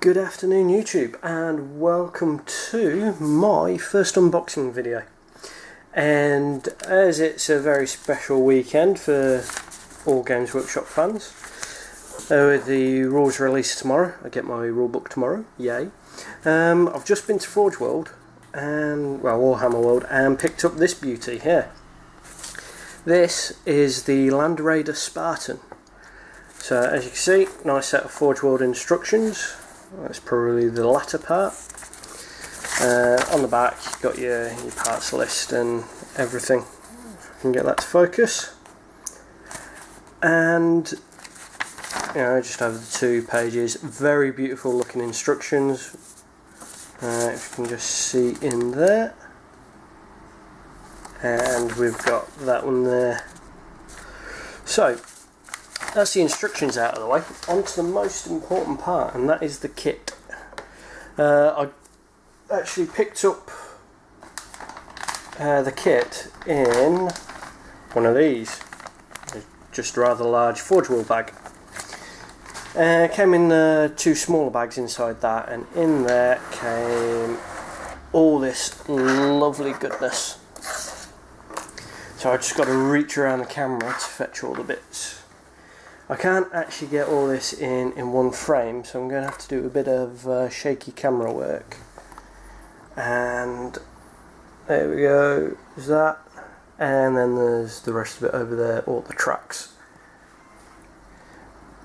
Good afternoon YouTube, and welcome to my first unboxing video. And as it's a very special weekend for all Games Workshop fans, with the rules released tomorrow, I get my rulebook tomorrow, yay. I've just been to Forge World, and Warhammer World, and picked up this beauty here. This is the Land Raider Spartan. So as you can see, nice set of Forge World instructions. That's probably the latter part. On the back you've got your parts list and everything. If I can get that to focus. And just over the 2 pages, very beautiful looking instructions. If you can just see in there. And we've got that one there. So that's the instructions out of the way. On to the most important part, and that is the kit. I actually picked up the kit in one of these, just a rather large Forge World bag. Came in 2 smaller bags inside that, and in there came all this lovely goodness. So I just got to reach around the camera to fetch all the bits. I can't actually get all this in one frame, so I'm going to have to do a bit of shaky camera work. And there we go, there's that, and then there's the rest of it over there, all the tracks.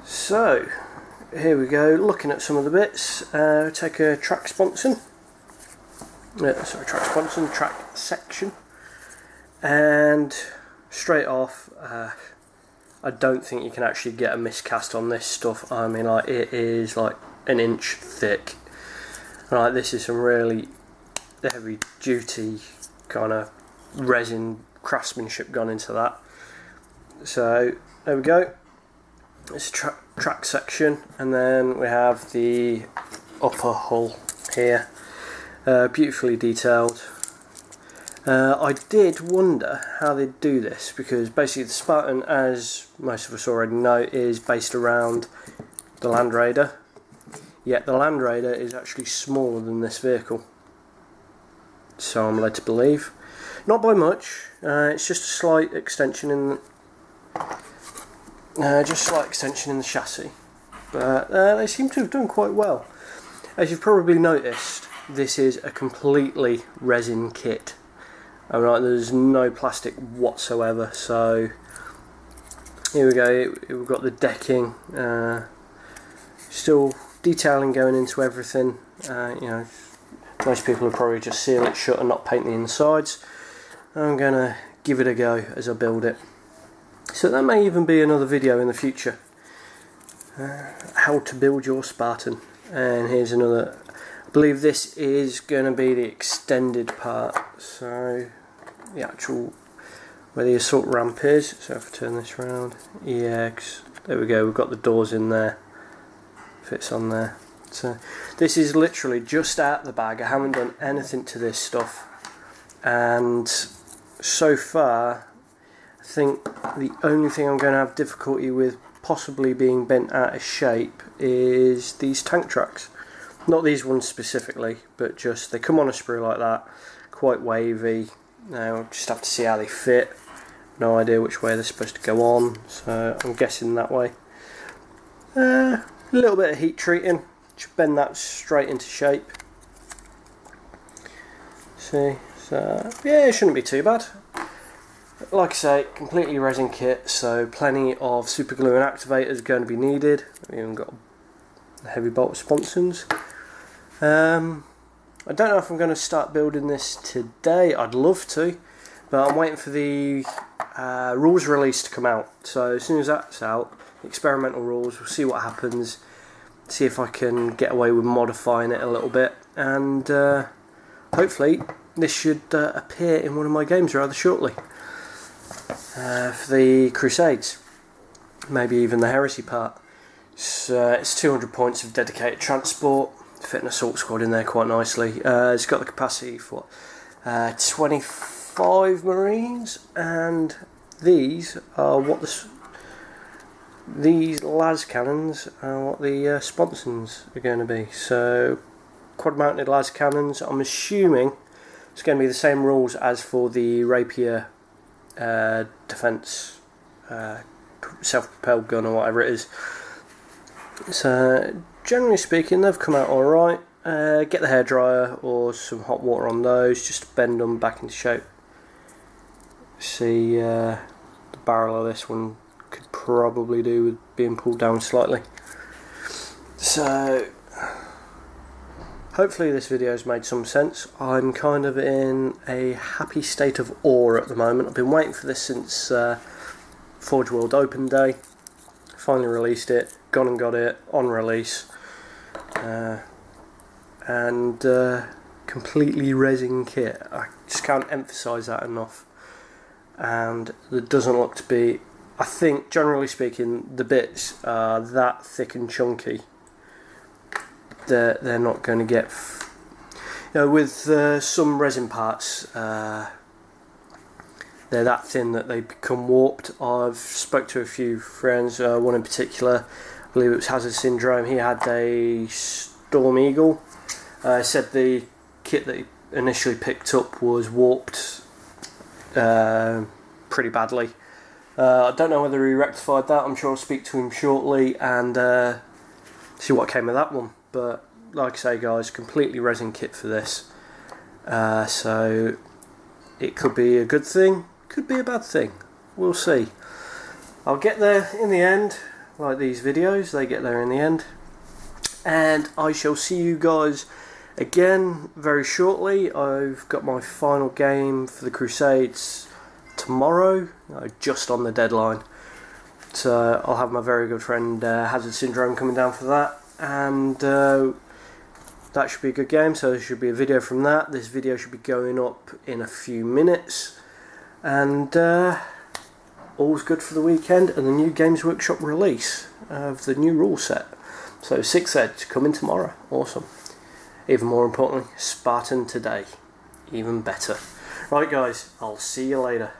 So here we go, looking at some of the bits. Take a track sponson, track section, and straight off, I don't think you can actually get a miscast on this stuff. I mean, like, it is like an inch thick. Like, this is some really heavy duty kind of resin craftsmanship gone into that. So there we go. It's a track section, and then we have the upper hull here, beautifully detailed. I did wonder how they'd do this, because basically the Spartan, as most of us already know, is based around the Land Raider, yet the Land Raider is actually smaller than this vehicle, so I'm led to believe. Not by much, it's just a slight extension in the chassis, but they seem to have done quite well. As you've probably noticed, this is a completely resin kit. Alright, there's no plastic whatsoever, so here we go. We've got the decking, still detailing going into everything. Most people will probably just seal it shut and not paint the insides. I'm going to give it a go as I build it. So that may even be another video in the future. How to build your Spartan. And here's another. I believe this is going to be the extended part, so the actual where the assault ramp is. So if I turn this around, yeah, there we go, we've got the doors in there, fits on there. So this is literally just out the bag. I haven't done anything to this stuff, and so far I think the only thing I'm going to have difficulty with possibly being bent out of shape is these tank tracks. Not these ones specifically, but just they come on a sprue like that, quite wavy. Now just have to see how they fit. No idea which way they're supposed to go on, so I'm guessing that way. A little bit of heat treating, just bend that straight into shape. See, so yeah, it shouldn't be too bad. Like I say, completely resin kit, so plenty of super glue and activators going to be needed. We've even got heavy bolt sponsons. I don't know if I'm going to start building this today. I'd love to, but I'm waiting for the rules release to come out. So as soon as that's out, experimental rules, we'll see what happens, see if I can get away with modifying it a little bit, and hopefully this should appear in one of my games rather shortly. For the Crusades, maybe even the Heresy part. So it's 200 points of dedicated transport. Fit an assault squad in there quite nicely. It's got the capacity for 25 Marines, and these are what these las cannons are what the sponsons are going to be. So quad mounted las cannons, I'm assuming it's going to be the same rules as for the rapier defense self-propelled gun or whatever it is. So generally speaking, they've come out alright. Get the hairdryer or some hot water on those just to bend them back into shape. See, the barrel of this one could probably do with being pulled down slightly. So hopefully this video has made some sense. I'm kind of in a happy state of awe at the moment. I've been waiting for this since Forge World Open Day. Finally released it, gone and got it on release, and completely resin kit. I just can't emphasise that enough. And there doesn't look to be, I think generally speaking, the bits are that thick and chunky. They're not going to get, with some resin parts, they're that thin that they become warped. I've spoke to a few friends, one in particular, I believe it was Hazard Syndrome. He had a Storm Eagle. Said the kit that he initially picked up was warped pretty badly. I don't know whether he rectified that. I'm sure I'll speak to him shortly and see what came of that one. But like I say, guys, completely resin kit for this. So it could be a good thing, could be a bad thing. We'll see. I'll get there in the end. Like these videos, they get there in the end. And I shall see you guys again very shortly. I've got my final game for the Crusades tomorrow, just on the deadline. So I'll have my very good friend Hazard Syndrome coming down for that. And that should be a good game, so there should be a video from that. This video should be going up in a few minutes, and all's good for the weekend and the new Games Workshop release of the new rule set. So 6th Ed coming tomorrow. Awesome. Even more importantly, Spartan today. Even better. Right guys, I'll see you later.